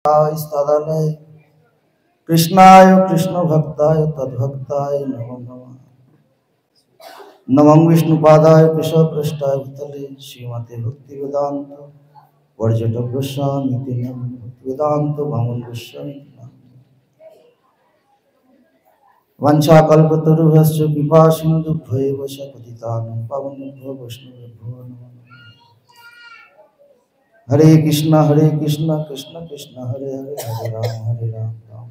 तदालय कृष्णाय कृष्ण भक्ताय तद्भक्ताय नमो नमः। नमं विष्णुपादाय कृष्णपृष्ठाय भूतले श्रीमते भक्ति वेदांत वर्जट गोस्वामी वेदांत भामन गोस्वामी वंशाकल्पतरुभ्यश्च कृपा सिन्धुभ्यैव च पतितानां पावनेभ्यो वैष्णवेभ्यो नमो नमः। हरे कृष्ण कृष्ण कृष्ण हरे हरे हरे राम राम राम।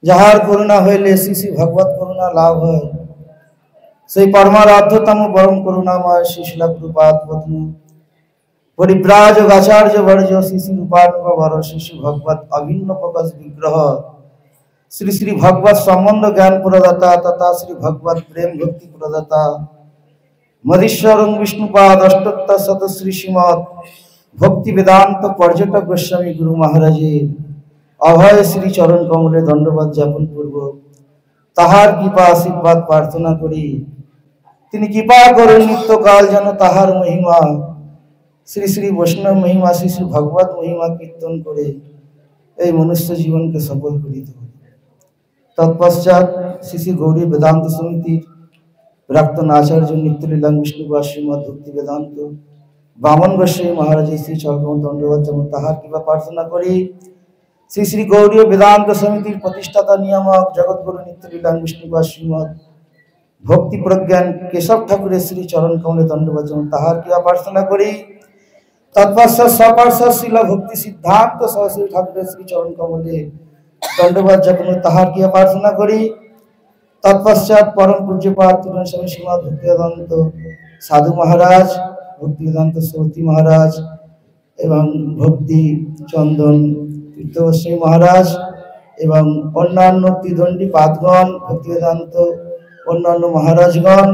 যাহার করুণা হইলে শ্রী শ্রী ভগবত করুণা লাভ হয়, সেই পরমারাধ্যতম পরম করুণাময় শ্রী শিলা প্রভুপাদ পত্নী পরিব্রাজক আচার্য বর্জ শ্রী শ্রী রূপানুগ বর শ্রী শ্রী ভগবত অভিন্ন প্রকাশ বিগ্রহ শ্রী শ্রী ভগবত সম্বন্ধ জ্ঞান প্রদাতা তথা শ্রী ভগবত প্রেম ভক্তি প্রদাতা মদীশ্বরং বিষ্ণুপাদ অষ্টোত্তর শত শ্রী শ্রীমৎ ভক্তি বেদান্ত পর্যটক গোস্বামী গুরু মহারাজের অভয় শ্রী চরণ কমলে দণ্ডবাদ জ্ঞাপন পূর্বক তাহার কৃপা আশীর্বাদ প্রার্থনা করি তিনি কৃপা করুন নিত্যকাল যেন তাহার মহিমা শ্রী শ্রী বৈষ্ণব মহিমা শ্রী শ্রী ভগবত মহিমা কীর্তন করে এই মনুষ্য জীবনকে সফল করিত। তৎপশ্চাৎ শ্রী শ্রী গৌরী বেদান্ত সমিতির প্রাক্তন আচার্য নিত্যলীলা বিষ্ণুপাদ শ্রীমৎ ভক্তি বেদান্ত বামন গোস্বামী মহারাজ শ্রী চরণ দণ্ডবাদ যেমন তাহার কৃপা প্রার্থনা করি শ্রী শ্রী গৌরী বেদান্ত সমিতির প্রতিষ্ঠাতা নিয়ামক জগৎগুরু নিত্যলীলা বিষ্ণুপাদ শ্রীমৎ ভক্তি প্রজ্ঞান কেশব ঠাকুরের শ্রী চরণ কমলে দণ্ডবাদ যেমন তাহার কৃপা প্রার্থনা করি। তৎপশ্চাৎ সপার্শ্বদ শিলা ভক্তি সিদ্ধান্ত সরস্বতী ঠাকুরের শ্রী চরণ কমলে দণ্ডবাদ জ্ঞাপন তাহার কৃপা প্রার্থনা করি। তৎপশ্চাৎ পরম পূজ্যপাদ তুলন স্বামী শ্রীমৎ ভক্তি বেদান্ত সাধু মহারাজ ভক্তি বেদান্ত সরস্বতী মহারাজ এবং ভক্তি চন্দন তীর্থগোস্বামী মহারাজ এবং অন্যান্য ত্রিদণ্ডী পাদগণ ভক্তি বেদান্ত অন্যান্য মহারাজগণ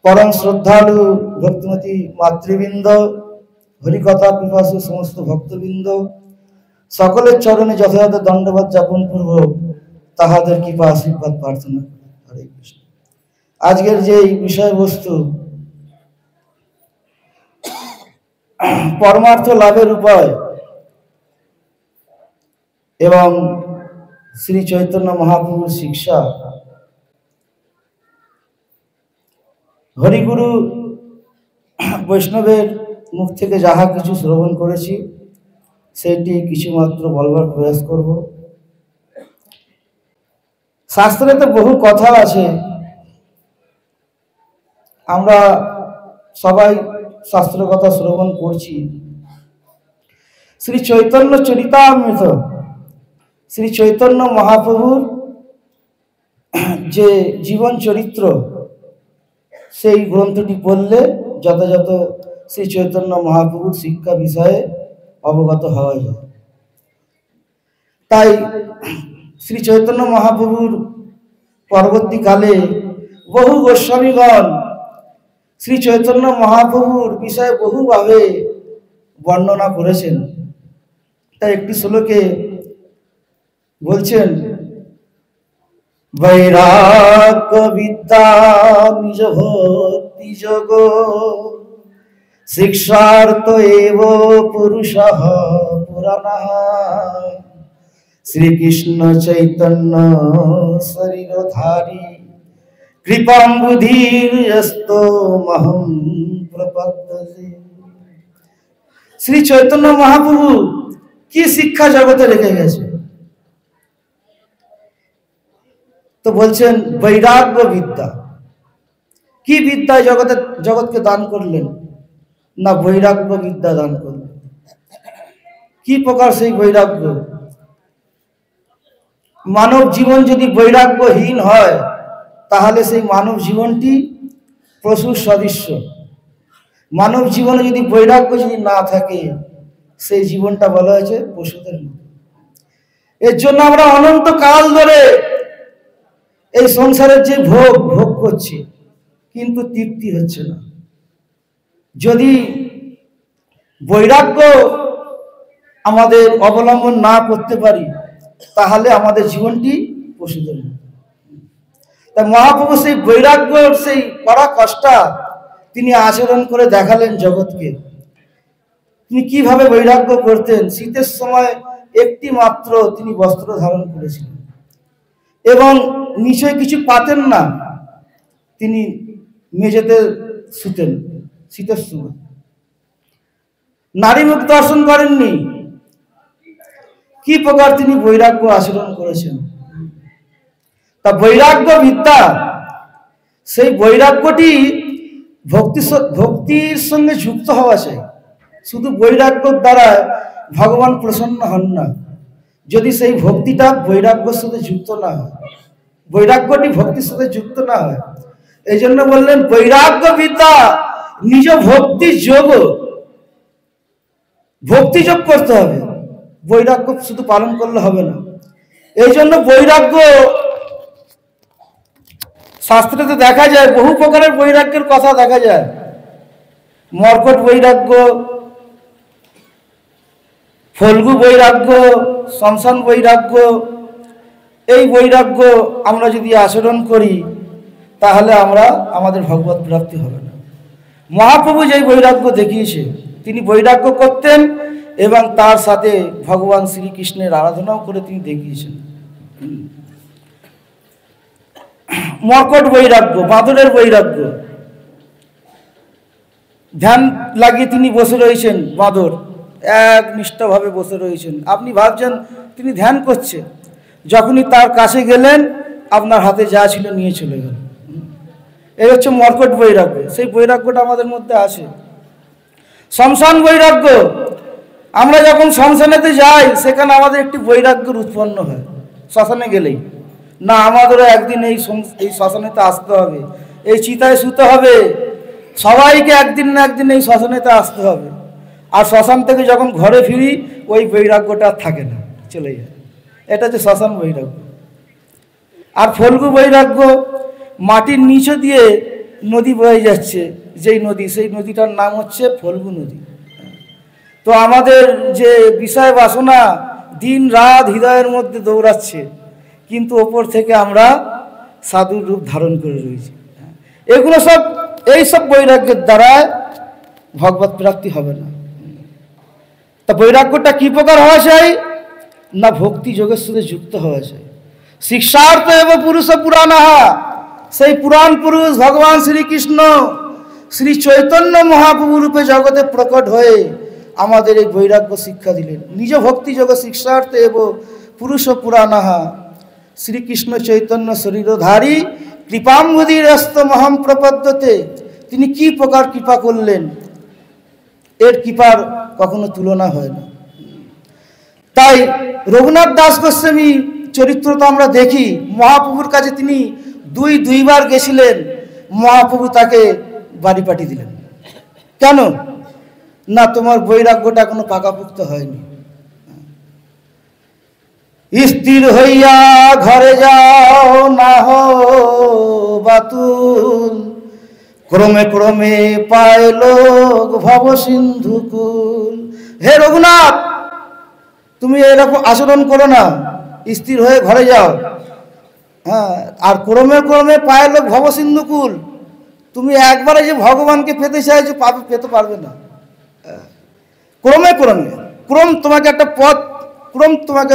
পরম শ্রদ্ধালু ভক্তিমতী মাতৃবৃন্দ হরিকথা পিপাসু সমস্ত ভক্তবৃন্দ সকলের চরণে যথাযথ দণ্ডবাদ জ্ঞাপন পূর্বক তাহাদের কৃপা আশীর্বাদ প্রার্থনা করি। হরে কৃষ্ণ। আজকের যে বিষয়বস্তু পরমার্থ লাভের উপায় এবং শ্রী চৈতন্য মহাপ্রভুর শিক্ষা, হরিগুরু বৈষ্ণবের মুখ থেকে যাহা কিছু শ্রবণ করেছি সেটি কিছুমাত্র বলবার প্রয়াস করব। শাস্ত্রে তো বহু কথা আছে, আমরা সবাই শাস্ত্র কথা শ্রবণ করছি। শ্রী চৈতন্য চরিতামৃত শ্রী চৈতন্য মহাপ্রভুর যে জীবন চরিত্র সেই গ্রন্থটি পড়লে যথাযথ শ্রী চৈতন্য মহাপ্রভুর শিক্ষা বিষয়ে অবগত হওয়া যায়। তাই শ্রী চৈতন্য মহাপ্রভুর পরবর্তীকালে বহু গোস্বামীগণ শ্রী চৈতন্য মহাপ্রভুর বিষয়ে বহুভাবে বর্ণনা করেছেন। তাই একটি শ্লোকে বলছেন, বৈরাগ্য বিদ্যা নিজ ভক্তি যোগ শিক্ষার্থ এব পুরুষঃ পুরাণঃ শ্রীকৃষ্ণ চৈতন্য শরীরধারী কৃপাম্বুধির্যস্তমহং প্রপদ্যতে। শ্রী চৈতন্য মহাপ্রভু কি শিক্ষা জগতে রেখে গেছে? তো বলছেন বৈরাগ্য বিদ্যা। কি বিদ্যা জগৎকে দান করলেন? না, বৈরাগ্য বিদ্যা দান করলেন। কি প্রকার সেই বৈরাগ্য? মানব জীবন যদি বৈরাগ্যহীন হয় তাহলে সেই মানব জীবনটি পশুর সদৃশ্য। মানব জীবনে যদি বৈরাগ্য যদি না থাকে সেই জীবনটা বলা হয়েছে পশুদের মতো। এর জন্য আমরা অনন্ত কাল ধরে এই সংসারের যে ভোগ করছি কিন্তু তৃপ্তি হচ্ছে না। যদি বৈরাগ্য আমাদের অবলম্বন না করতে পারি তাহলে আমাদের জীবনটি পশুদের মতো। তাই মহাপ্রভু সেই বৈরাগ্যর সেই পরাকাষ্ঠা তিনি আচরণ করে দেখালেন জগৎকে। তিনি কিভাবে বৈরাগ্য করতেন। শীতের সময় একটি মাত্র তিনি বস্ত্র ধারণ করেছিলেন এবং নিচে কিছু পাতেন না, তিনি মেঝেতে শুতেন শীতের সময়। নারী মুখ দর্শন করেননি। কি প্রকার তিনি বৈরাগ্য আচরণ করেছেন। তা বৈরাগ্য বিদ্যা, সেই বৈরাগ্যটি ভক্তির সঙ্গে যুক্ত হওয়া চাই। শুধু বৈরাগ্যর দ্বারা ভগবান প্রসন্ন হন না, যদি সেই ভক্তিটা বৈরাগ্যের সাথে যুক্ত না হয়, বৈরাগ্যটি ভক্তির সাথে যুক্ত না হয়। এই জন্য বললেন বৈরাগ্য বিদ্যা নিজ ভক্তি যোগ, ভক্তি যোগ করতে হবে, বৈরাগ্য শুধু পালন করলে হবে না। এই জন্য বৈরাগ্য শাস্ত্রেতে দেখা যায়, বহু প্রকারের বৈরাগ্যের কথা দেখা যায়। মর্কট বৈরাগ্য, ফল্গু বৈরাগ্য, শ্মশান বৈরাগ্য। এই বৈরাগ্য আমরা যদি আচরণ করি তাহলে আমাদের ভগবত প্রাপ্তি হবে না। মহাপ্রভু যেই বৈরাগ্য দেখিয়েছে, তিনি বৈরাগ্য করতেন এবং তার সাথে ভগবান শ্রীকৃষ্ণের আরাধনাও করে তিনি দেখিয়েছেন। মর্কট বৈরাগ্য, বাঁদরের বৈরাগ্য, ধ্যান লাগিয়ে তিনি বসে রয়েছেন, বাঁদর একনিষ্ঠভাবে বসে রয়েছেন। আপনি ভাবছেন তিনি ধ্যান করছে, যখনই তার কাছে গেলেন আপনার হাতে যা ছিল নিয়ে চলে গেল। এই হচ্ছে মর্কট বৈরাগ্য। সেই বৈরাগ্যটা আমাদের মধ্যে আছে। শ্মশান বৈরাগ্য, আমরা যখন শ্মশানেতে যাই সেখানে আমাদের একটি বৈরাগ্যের উৎপন্ন হয়। শ্মশানে গেলেই না, আমাদেরও একদিন এই শ্মশানেতে আসতে হবে, এই চিতায় শুতে হবে, সবাইকে একদিন না একদিন এই শ্মশানেতে আসতে হবে। আর শ্মশান থেকে যখন ঘরে ফিরি ওই বৈরাগ্যটা থাকে না, চলে যায়। এটা হচ্ছে শ্মশান বৈরাগ্য। আর ফল্গু বৈরাগ্য, মাটির নিচে দিয়ে নদী বয়ে যাচ্ছে, যেই নদী, সেই নদীটার নাম হচ্ছে ফল্গু নদী। তো আমাদের যে বিষয় বাসনা দিন রাত হৃদয়ের মধ্যে দৌড়াচ্ছে, কিন্তু ওপর থেকে আমরা সাধুর রূপ ধারণ করে রয়েছি। এগুলো সব, এই সব বৈরাগ্যের দ্বারা ভগবত প্রাপ্তি হবে না। তা বৈরাগ্যটা কি প্রকার হওয়া চাই না, ভক্তি যোগের সাথে যুক্ত হওয়া চাই। শিক্ষার্থ এবং পুরুষ পুরাণাহা, সেই পুরাণ পুরুষ ভগবান শ্রীকৃষ্ণ শ্রী চৈতন্য মহাপ্রভু রূপে জগতে প্রকট হয়ে আমাদের এই বৈরাগ্য শিক্ষা দিলেন। নিজ ভক্তি যোগ শিক্ষার্থ এবং পুরুষ পুরাণাহা, শ্রীকৃষ্ণ চৈতন্য শরীরধারী কৃপাম্বুধিরস্ত মহম প্রপদ্যতে, তিনি কি প্রকার কৃপা করলেন, এর কৃপার কখনো তুলনা হয় না। তাই রঘুনাথ দাস গোস্বামী চরিত্র তো আমরা দেখি, মহাপ্রভুর কাছে তিনি দুইবার গেছিলেন, মহাপ্রভু তাকে বাড়ি পাঠিয়ে দিলেন। কেন না, তোমার বৈরাগ্যটা এখনো পাকাপুক্ত হয়নি। স্থির হইয়া ঘরে যাও না হো বাতুল, ক্রমে ক্রমে পায় লোক ভব সিন্ধুকুল। হে রঘুনাথ, তুমি এরকম আচরণ করো না, স্থির হয়ে ঘরে যাও। হ্যাঁ, আর ক্রমে ক্রমে পায় লোক ভব সিন্ধুকুল, তুমি একবারে যে ভগবানকে পেতে চাইছো পেতে পারবে না। ক্রমে ক্রমে, ক্রম তোমাকে একটা পথ, ক্রম তোমাকে